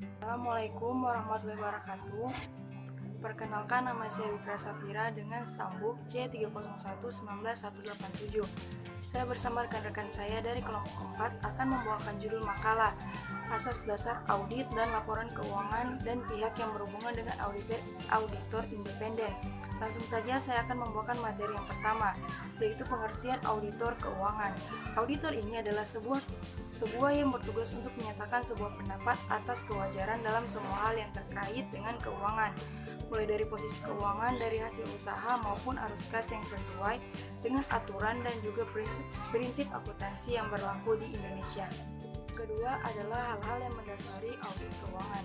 Assalamualaikum warahmatullahi wabarakatuh. Perkenalkan, nama saya Wikra Safira dengan stambuk C301-19187. Saya bersama rekan-rekan saya dari kelompok 4 akan membawakan judul makalah Asas Dasar Audit dan Laporan Keuangan dan Pihak yang berhubungan dengan auditor independen. Langsung saja saya akan membawakan materi yang pertama, yaitu pengertian auditor keuangan. Auditor ini adalah sebuah yang bertugas untuk menyatakan sebuah pendapat atas kewajaran dalam semua hal yang terkait dengan keuangan, mulai dari posisi keuangan dari hasil usaha maupun arus kas yang sesuai dengan aturan dan juga prinsip akuntansi yang berlaku di Indonesia. Kedua adalah hal-hal yang mendasari audit keuangan.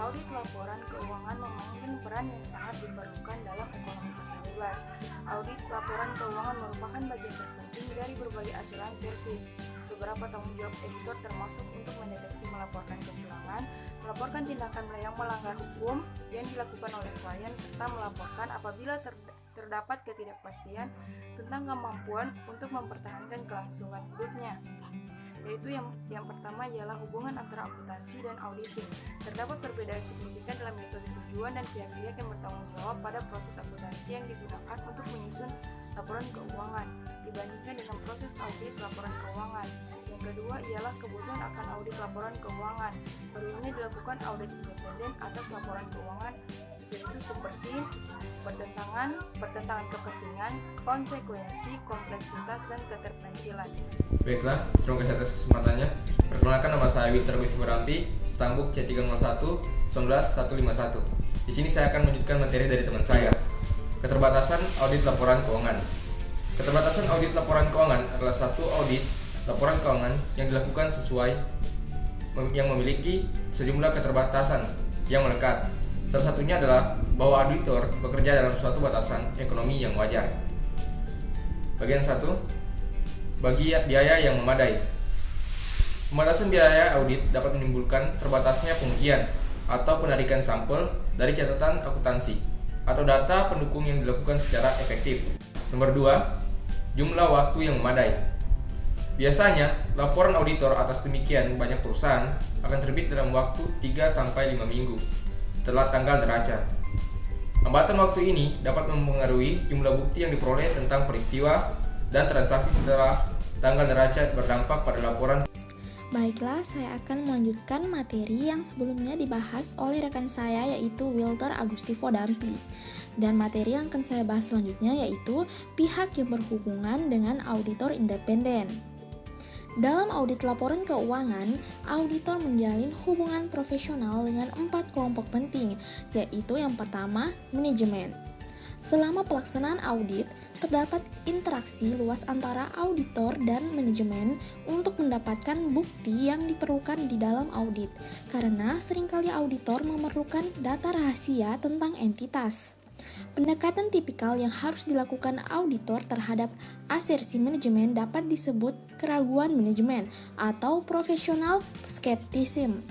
Audit laporan keuangan memainkan peran yang sangat diperlukan dalam ekonomi pasar bebas. Audit laporan keuangan merupakan bagian terpenting dari berbagai asuransi servis. Beberapa tanggung jawab editor termasuk untuk mendeteksi melaporkan kecurangan, melaporkan tindakan yang melanggar hukum yang dilakukan oleh klien, serta melaporkan apabila terdapat ketidakpastian tentang kemampuan untuk mempertahankan kelangsungan hidupnya. Yaitu yang pertama ialah hubungan antara akuntansi dan auditing. Terdapat perbedaan signifikan dalam metode tujuan dan pihak-pihak yang bertanggung jawab pada proses akuntansi yang digunakan untuk menyusun laporan keuangan dibandingkan dengan proses audit laporan keuangan. Yang kedua ialah kebutuhan akan audit laporan keuangan. Perlunya dilakukan audit independen atas laporan keuangan, yaitu seperti pertentangan kepentingan, konsekuensi, kompleksitas, dan keterpencilan. Baiklah, terima kasih atas kesempatannya. Perkenalkan, nama saya Wilter Gustiberampi, stambuk C301-19151. Di sini saya akan melanjutkan materi dari teman saya. Keterbatasan audit laporan keuangan. Keterbatasan audit laporan keuangan adalah satu audit laporan keuangan yang dilakukan yang memiliki sejumlah keterbatasan yang melekat. Salah satunya adalah bahwa auditor bekerja dalam suatu batasan ekonomi yang wajar. Bagian 1, bagi biaya yang memadai. Pembatasan biaya audit dapat menimbulkan terbatasnya pengujian atau penarikan sampel dari catatan akuntansi atau data pendukung yang dilakukan secara efektif. Nomor 2, jumlah waktu yang memadai. Biasanya, laporan auditor atas demikian banyak perusahaan akan terbit dalam waktu 3-5 minggu setelah tanggal neraca. Hambatan waktu ini dapat mempengaruhi jumlah bukti yang diperoleh tentang peristiwa dan transaksi setelah tanggal neraca berdampak pada laporan. Baiklah, saya akan melanjutkan materi yang sebelumnya dibahas oleh rekan saya, yaitu Wilter Agustivo Dampi. Dan materi yang akan saya bahas selanjutnya yaitu pihak yang berhubungan dengan auditor independen. Dalam audit laporan keuangan, auditor menjalin hubungan profesional dengan 4 kelompok penting, yaitu yang pertama, manajemen. Selama pelaksanaan audit, terdapat interaksi luas antara auditor dan manajemen untuk mendapatkan bukti yang diperlukan di dalam audit, karena seringkali auditor memerlukan data rahasia tentang entitas. Pendekatan tipikal yang harus dilakukan auditor terhadap asersi manajemen dapat disebut keraguan manajemen atau professional skepticism,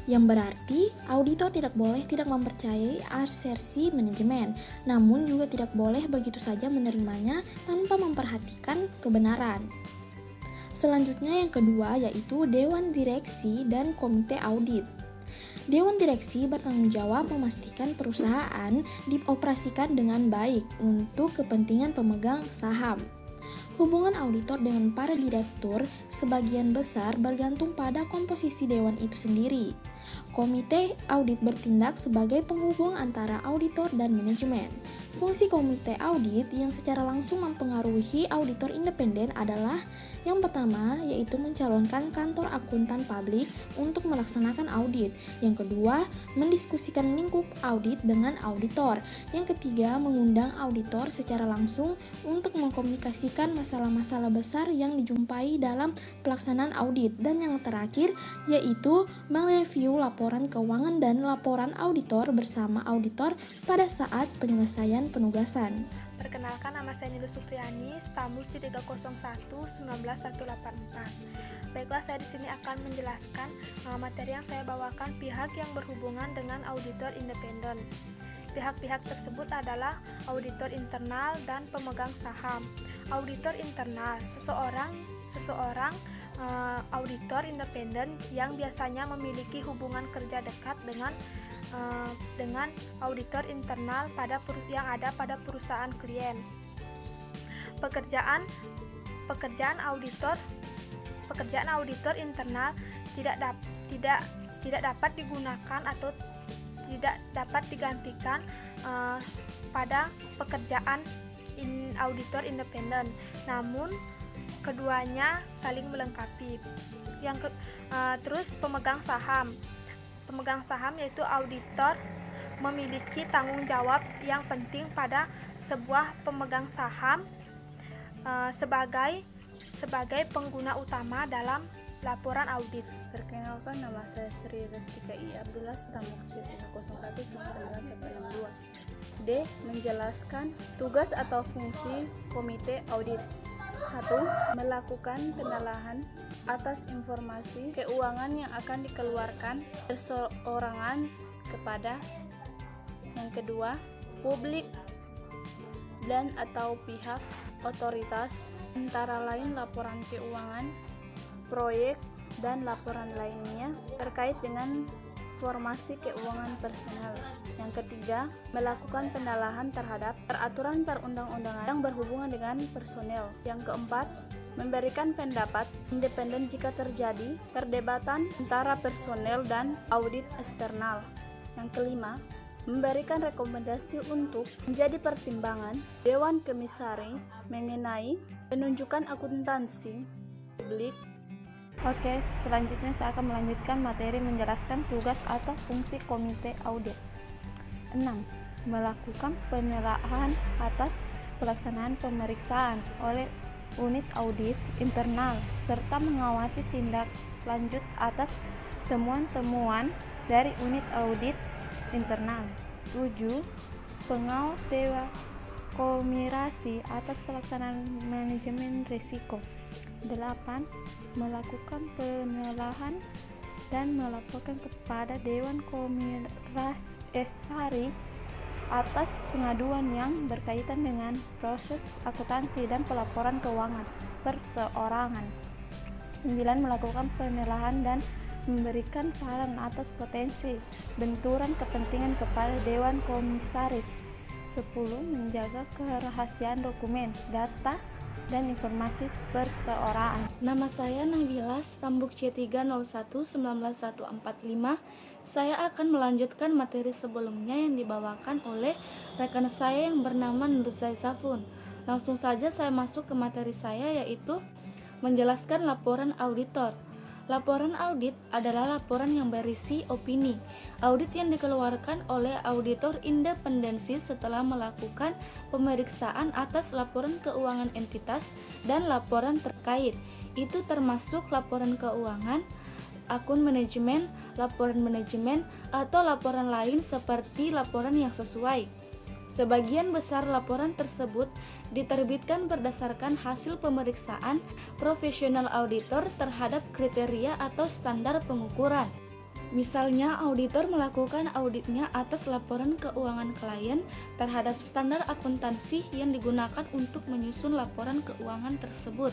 yang berarti auditor tidak boleh tidak mempercayai asersi manajemen, namun juga tidak boleh begitu saja menerimanya tanpa memperhatikan kebenaran. Selanjutnya yang kedua yaitu Dewan Direksi dan Komite Audit. Dewan Direksi bertanggung jawab memastikan perusahaan dioperasikan dengan baik untuk kepentingan pemegang saham. Hubungan auditor dengan para direktur sebagian besar bergantung pada komposisi dewan itu sendiri. Komite audit bertindak sebagai penghubung antara auditor dan manajemen. Fungsi komite audit yang secara langsung mempengaruhi auditor independen adalah yang pertama, yaitu mencalonkan kantor akuntan publik untuk melaksanakan audit. Yang kedua, mendiskusikan lingkup audit dengan auditor. Yang ketiga, mengundang auditor secara langsung untuk mengkomunikasikan masalah-masalah besar yang dijumpai dalam pelaksanaan audit. Dan yang terakhir, yaitu mereview laporan keuangan dan laporan auditor bersama auditor pada saat penyelesaian penugasan. Perkenalkan, nama saya Nilu Supriyani, stambuk C301-19184. Baiklah, saya di sini akan menjelaskan materi yang saya bawakan, pihak yang berhubungan dengan auditor independen. Pihak-pihak tersebut adalah auditor internal dan pemegang saham. Auditor internal, seseorang auditor independen yang biasanya memiliki hubungan kerja dekat dengan auditor internal yang ada pada perusahaan klien. Pekerjaan auditor internal tidak dapat digunakan atau tidak dapat digantikan pada pekerjaan auditor independen. Namun keduanya saling melengkapi. Terus pemegang saham yaitu auditor memiliki tanggung jawab yang penting pada sebuah pemegang saham sebagai pengguna utama dalam laporan audit. Perkenalkan, nama saya Sri Restika I. Abdullah, Stambuk C3011962. D. Menjelaskan tugas atau fungsi komite audit. 1. Melakukan penilaian atas informasi keuangan yang akan dikeluarkan perseorangan kepada yang kedua, publik dan atau pihak otoritas, antara lain laporan keuangan, proyek, dan laporan lainnya terkait dengan informasi keuangan personal. Yang ketiga, melakukan pendalaman terhadap peraturan perundang-undangan yang berhubungan dengan personel. Yang keempat, memberikan pendapat independen jika terjadi perdebatan antara personel dan audit eksternal. Yang kelima, memberikan rekomendasi untuk menjadi pertimbangan Dewan Komisaris mengenai penunjukan akuntansi publik. Oke, selanjutnya saya akan melanjutkan materi menjelaskan tugas atau fungsi komite audit. 6. Melakukan penilaian atas pelaksanaan pemeriksaan oleh unit audit internal serta mengawasi tindak lanjut atas temuan-temuan dari unit audit internal. 7. Pengawas Dewan Komisaris atas pelaksanaan manajemen risiko. 8. Melakukan penilaian dan melaporkan kepada Dewan Komisaris atas pengaduan yang berkaitan dengan proses akuntansi dan pelaporan keuangan perseorangan. 9. Melakukan penilaian dan memberikan saran atas potensi benturan kepentingan kepada Dewan Komisaris. 10. Menjaga kerahasiaan dokumen, data, dan informasi perseorangan. Nama saya Nabila, Stambuk C3011945. Saya akan melanjutkan materi sebelumnya yang dibawakan oleh rekan saya yang bernama Nurzai Safun. Langsung saja saya masuk ke materi saya, yaitu menjelaskan laporan auditor. Laporan audit adalah laporan yang berisi opini audit yang dikeluarkan oleh auditor independensi setelah melakukan pemeriksaan atas laporan keuangan entitas dan laporan terkait. Itu termasuk laporan keuangan, akun manajemen, laporan manajemen, atau laporan lain seperti laporan yang sesuai. Sebagian besar laporan tersebut diterbitkan berdasarkan hasil pemeriksaan profesional auditor terhadap kriteria atau standar pengukuran. Misalnya, auditor melakukan auditnya atas laporan keuangan klien terhadap standar akuntansi yang digunakan untuk menyusun laporan keuangan tersebut.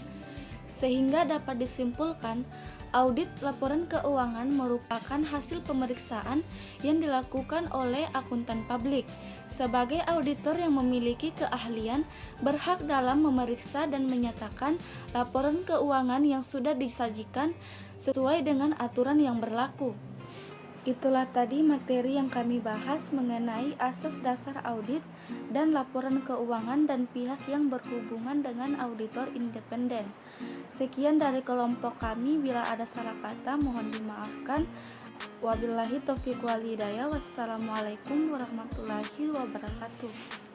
Sehingga dapat disimpulkan, audit laporan keuangan merupakan hasil pemeriksaan yang dilakukan oleh akuntan publik. Sebagai auditor yang memiliki keahlian, berhak dalam memeriksa dan menyatakan laporan keuangan yang sudah disajikan sesuai dengan aturan yang berlaku. Itulah tadi materi yang kami bahas mengenai asas dasar audit dan laporan keuangan dan pihak yang berhubungan dengan auditor independen. Sekian dari kelompok kami, bila ada salah kata mohon dimaafkan. Wabillahi taufiq wal hidayah. Wassalamualaikum warahmatullahi wabarakatuh.